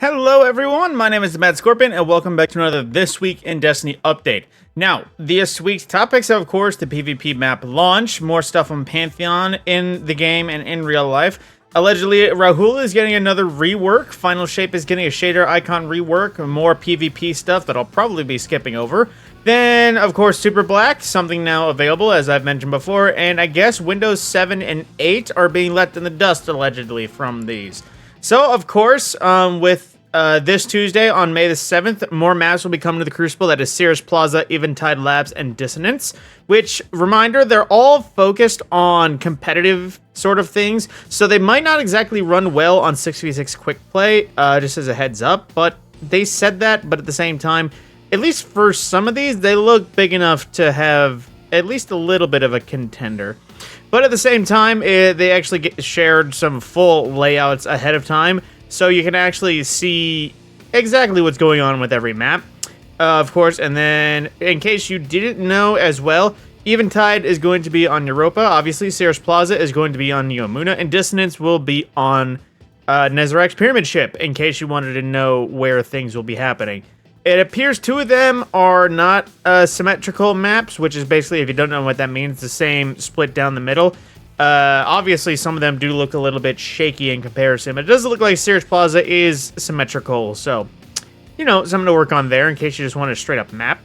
Hello everyone, my name is TheMadScorpyon and welcome back to another This Week in Destiny update. Now, this week's topics are of course the PvP map launch, more stuff on Patheon in the game and in real life. Allegedly, Rahool is getting another rework, Final Shape is getting a shader icon rework, more PvP stuff that I'll probably be skipping over. Then, of course, Super Black, something now available as I've mentioned before, and I guess Windows 7 and 8 are being left in the dust allegedly from these. So, of course, with this Tuesday on May the 7th, more maps will be coming to the Crucible. That is Cirrus Plaza, Eventide Labs, and Dissonance. Which, reminder, they're all focused on competitive sort of things. So they might not exactly run well on 6v6 quick play, just as a heads up. But they said that, but at the same time, at least for some of these, they look big enough to have at least a little bit of a contender. But at the same time, they actually shared some full layouts ahead of time, so you can actually see exactly what's going on with every map, of course. And then, in case you didn't know as well, Eventide is going to be on Europa. Obviously, Cirrus Plaza is going to be on Neomuna, and Dissonance will be on Nezarec's Pyramid Ship, in case you wanted to know where things will be happening. It appears two of them are not symmetrical maps, which is basically, if you don't know what that means, the same split down the middle. Obviously, some of them do look a little bit shaky in comparison, but it does look like Cirrus Plaza is symmetrical, so, you know, something to work on there in case you just want a straight-up map.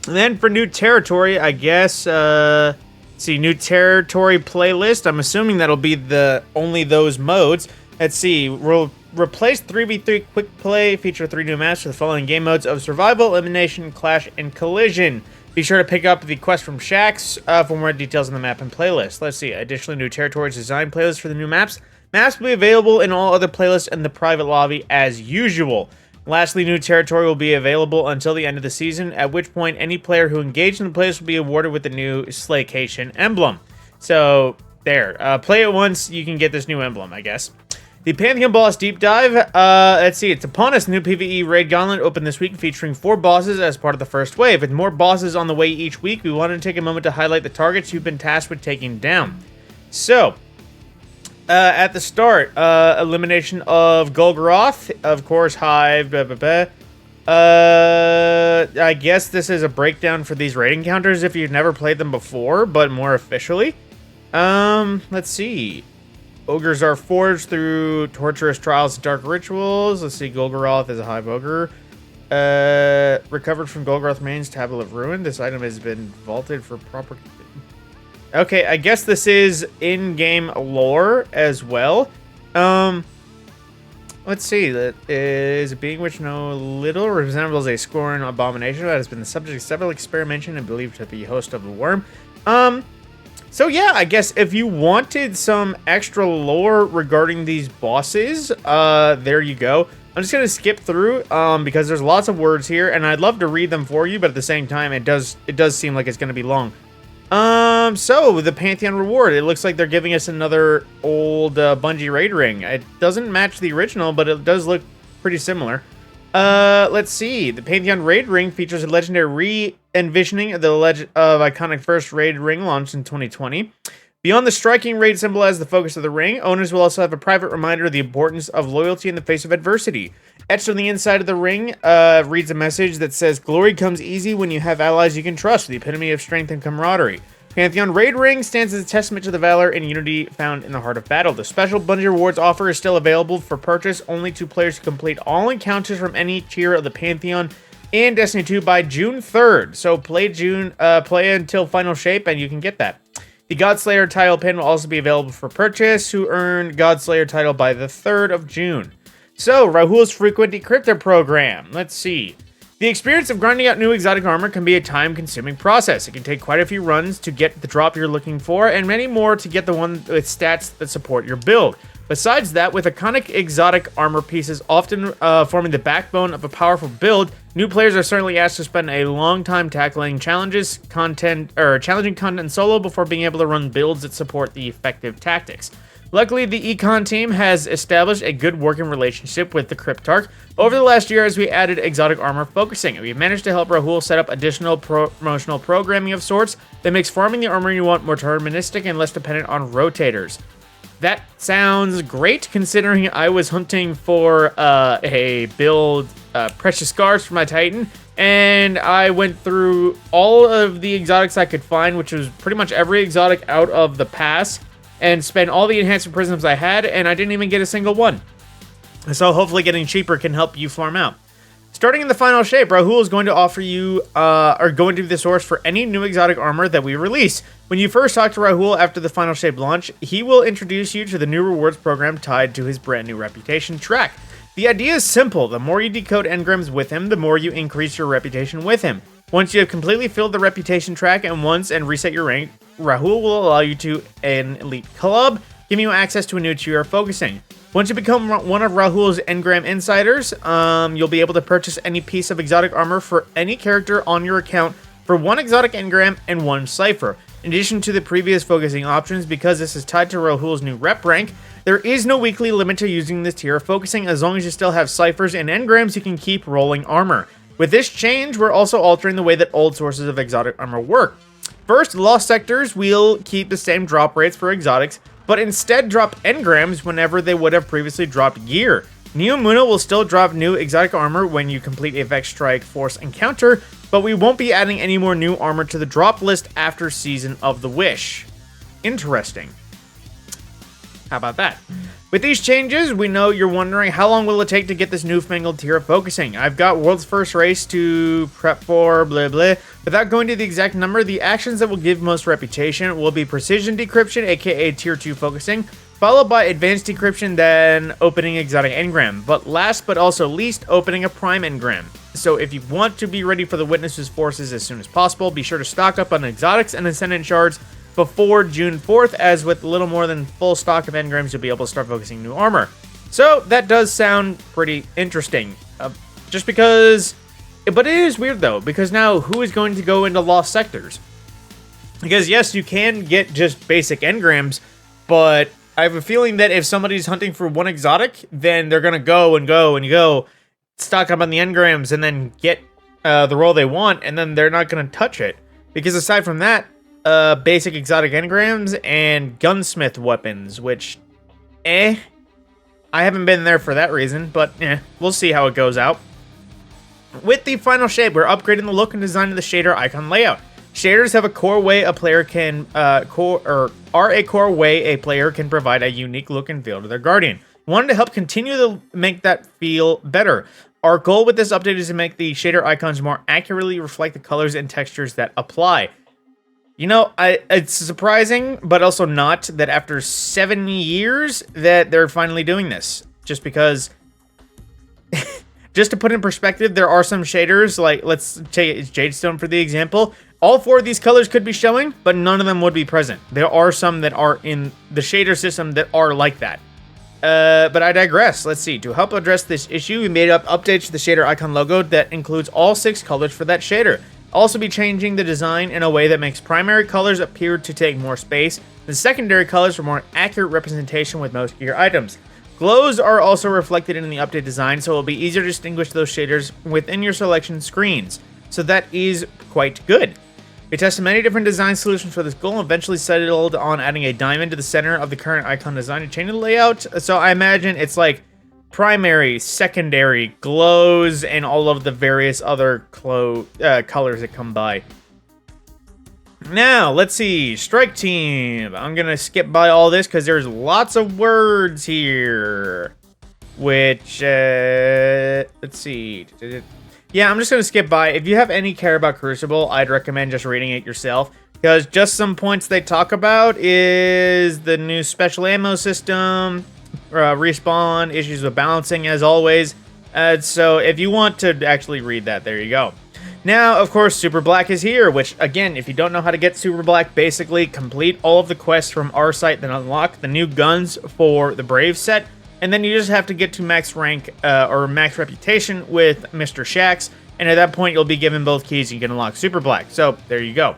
And then for new territory, I guess, see, new territory playlist, I'm assuming that'll be only those modes. Let's see, we'll replace 3v3 quick play, feature 3 new maps for the following game modes of Survival, Elimination, Clash, and Collision. Be sure to pick up the quest from Shax for more details on the map and playlist. Let's see, additionally, new territories design playlist for the new maps. Maps will be available in all other playlists in the private lobby as usual. Lastly, new territory will be available until the end of the season, at which point any player who engaged in the playlist will be awarded with the new Slaycation emblem. So, there. Play it once, you can get this new emblem, I guess. The Patheon Boss Deep Dive, let's see, it's upon us. New PvE Raid Gauntlet opened this week featuring 4 bosses as part of the first wave. With more bosses on the way each week, we wanted to take a moment to highlight the targets you've been tasked with taking down. So, at the start, elimination of Golgoroth, of course, Hive, blah, blah, blah. I guess this is a breakdown for these raid encounters if you've never played them before, but more officially. Let's see. Ogres are forged through torturous trials and dark rituals. Let's see, Golgoroth is a Hive Ogre. Recovered from Golgoroth remains, Tablet of Ruin. This item has been vaulted for proper... Okay, I guess this is in-game lore as well. Let's see, that is a being which no little resembles a scorn abomination that has been the subject of several experimentation and believed to be host of the worm. So yeah, I guess if you wanted some extra lore regarding these bosses, there you go. I'm just going to skip through, because there's lots of words here, and I'd love to read them for you, but at the same time, it does seem like it's going to be long. So, the Patheon reward, it looks like they're giving us another old, Bungie raid ring. It doesn't match the original, but it does look pretty similar. Let's see. The Patheon raid ring features a legendary re-envisioning of the legend of iconic first raid ring launched in 2020. Beyond the striking raid symbol as the focus of the ring, owners will also have a private reminder of the importance of loyalty in the face of adversity. Etched on the inside of the ring reads a message that says, "Glory comes easy when you have allies you can trust, the epitome of strength and camaraderie." Patheon Raid Ring stands as a testament to the valor and unity found in the heart of battle. The special Bungie Rewards offer is still available for purchase only to players who complete all encounters from any tier of the Patheon and Destiny 2 by June 3rd. So play until Final Shape and you can get that. The Godslayer title pin will also be available for purchase, who earned Godslayer title by the 3rd of June. So, Rahool's frequent decryptor program. Let's see. The experience of grinding out new exotic armor can be a time-consuming process. It can take quite a few runs to get the drop you're looking for, and many more to get the one with stats that support your build. Besides that, with iconic exotic armor pieces often forming the backbone of a powerful build, new players are certainly asked to spend a long time tackling challenging content solo before being able to run builds that support the effective tactics. Luckily, the Econ team has established a good working relationship with the Cryptarch over the last year as we added exotic armor focusing. We've managed to help Rahool set up additional promotional programming of sorts that makes farming the armor you want more deterministic and less dependent on rotators. That sounds great, considering I was hunting for a build Precious Scars for my Titan, and I went through all of the exotics I could find, which was pretty much every exotic out of the pass, and spent all the enhancement prisms I had, and I didn't even get a single one. So hopefully getting cheaper can help you farm out. Starting in the final shape, Rahool is going to offer you, or going to be the source for any new exotic armor that we release. When you first talk to Rahool after the final shape launch, he will introduce you to the new rewards program tied to his brand new reputation track. The idea is simple. The more you decode engrams with him, the more you increase your reputation with him. Once you have completely filled the reputation track and reset your rank, Rahool will allow you to an elite club, giving you access to a new tier of focusing. Once you become one of Rahool's engram insiders, you'll be able to purchase any piece of exotic armor for any character on your account for 1 exotic engram and 1 cipher. In addition to the previous focusing options, because this is tied to Rahool's new rep rank, there is no weekly limit to using this tier of focusing. As long as you still have ciphers and engrams, you can keep rolling armor. With this change, we're also altering the way that old sources of exotic armor work. First, lost sectors will keep the same drop rates for exotics, but instead drop engrams whenever they would have previously dropped gear. Neo Muna will still drop new exotic armor when you complete a Vex Strike Force encounter, but we won't be adding any more new armor to the drop list after Season of the Wish. Interesting. How about that? With these changes, we know you're wondering how long will it take to get this newfangled tier of focusing. I've got world's first race to prep for, blah blah. Without going to the exact number, the actions that will give most reputation will be precision decryption, aka tier 2 focusing, followed by advanced decryption, then opening exotic engram. But last but also least, opening a prime engram. So if you want to be ready for the Witness's forces as soon as possible, be sure to stock up on exotics and ascendant shards before June 4th, as with little more than full stock of engrams, you'll be able to start focusing new armor. So that does sound pretty interesting. Just because... But it is weird, though, because now who is going to go into lost sectors? Because, yes, you can get just basic engrams, but I have a feeling that if somebody's hunting for 1 exotic, then they're going to go, stock up on the engrams, and then get the role they want, and then they're not going to touch it. Because aside from that, basic exotic engrams and gunsmith weapons, which, I haven't been there for that reason, but we'll see how it goes out. With the final shape, we're upgrading the look and design of the shader icon layout. Shaders have a core way a player can provide a unique look and feel to their Guardian. We wanted to help continue to make that feel better. Our goal with this update is to make the shader icons more accurately reflect the colors and textures that apply. You know, it's surprising, but also not, that after 7 years that they're finally doing this. Just because, just to put in perspective, there are some shaders, like, let's take Jadestone for the example. All 4 of these colors could be showing, but none of them would be present. There are some that are in the shader system that are like that. But I digress. Let's see. To help address this issue, we made up updates to the shader icon logo that includes all 6 colors for that shader. Also be changing the design in a way that makes primary colors appear to take more space, and secondary colors for more accurate representation with most gear items. Glows are also reflected in the update design, so it will be easier to distinguish those shaders within your selection screens. So that is quite good. We tested many different design solutions for this goal and eventually settled on adding a diamond to the center of the current icon design to change the layout. So I imagine it's like primary, secondary, glows, and all of the various other colors that come by. Now, let's see. Strike team. I'm going to skip by all this because there's lots of words here. Which, let's see. Yeah, I'm just going to skip by. If you have any care about Crucible, I'd recommend just reading it yourself. Because just some points they talk about is the new special ammo system, respawn, issues with balancing as always. So if you want to actually read that, there you go. Now, of course, Super Black is here, which, again, if you don't know how to get Super Black, basically complete all of the quests from our site, then unlock the new guns for the Brave set, and then you just have to get to max rank, or max reputation with Mr. Shax, and at that point, you'll be given both keys, and you can unlock Super Black. So, there you go.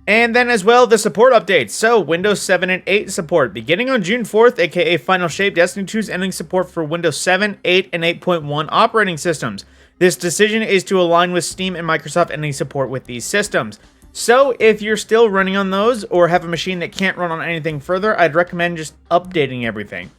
And then as well, the support updates. So, Windows 7 and 8 support. Beginning on June 4th, aka Final Shape, Destiny 2 is ending support for Windows 7, 8, and 8.1 operating systems. This decision is to align with Steam and Microsoft ending support with these systems. So if you're still running on those or have a machine that can't run on anything further, I'd recommend just updating everything.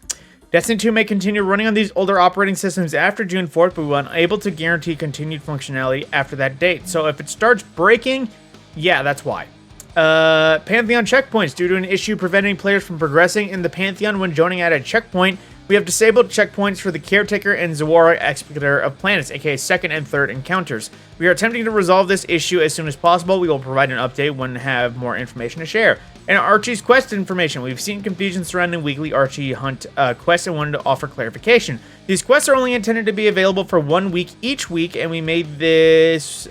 Destiny 2 may continue running on these older operating systems after June 4th, but we are unable to guarantee continued functionality after that date. So if it starts breaking, yeah, that's why. Patheon checkpoints. Due to an issue preventing players from progressing in the Patheon when joining at a checkpoint, we have disabled checkpoints for the Caretaker and Zawara Explicator of Planets, aka second and third encounters. We are attempting to resolve this issue as soon as possible. We will provide an update when we have more information to share. And Archie's quest information. We've seen confusion surrounding weekly Archie Hunt quests and wanted to offer clarification. These quests are only intended to be available for 1 week each week, and we made this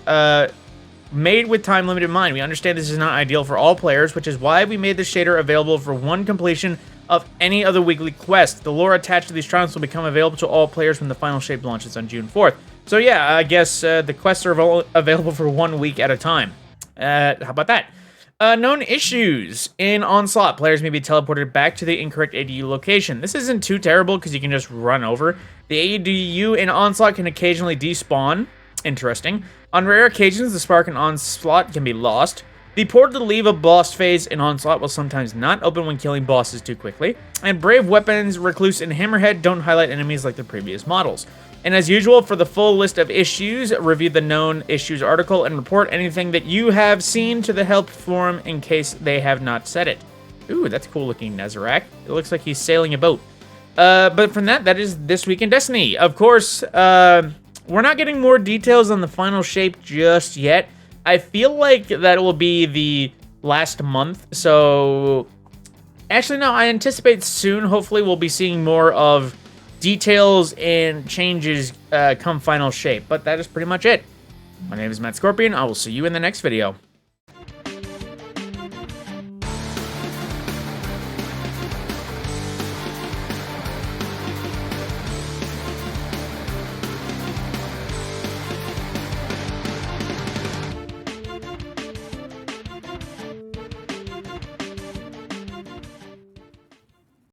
made with time limit in mind. We understand this is not ideal for all players, which is why we made the shader available for one completion of any other weekly quest. The lore attached to these triumphs will become available to all players when the final shape launches on June 4th. So yeah, I guess the quests are available for 1 week at a time. How about that? Known issues. In Onslaught, players may be teleported back to the incorrect ADU location. This isn't too terrible because you can just run over. The ADU in Onslaught can occasionally despawn. Interesting. On rare occasions, the spark in Onslaught can be lost. The portal to leave a boss phase in Onslaught will sometimes not open when killing bosses too quickly. And Brave Weapons, Recluse, and Hammerhead don't highlight enemies like the previous models. And as usual, for the full list of issues, review the known issues article and report anything that you have seen to the help forum in case they have not said it. Ooh, that's cool looking Nezarec. It looks like he's sailing a boat. But from that is This Week in Destiny. Of course, we're not getting more details on the final shape just yet. I feel like that will be the last month, so... Actually, no, I anticipate soon, hopefully, we'll be seeing more of details and changes come final shape. But that is pretty much it. My name is TheMadScorpyon. I will see you in the next video.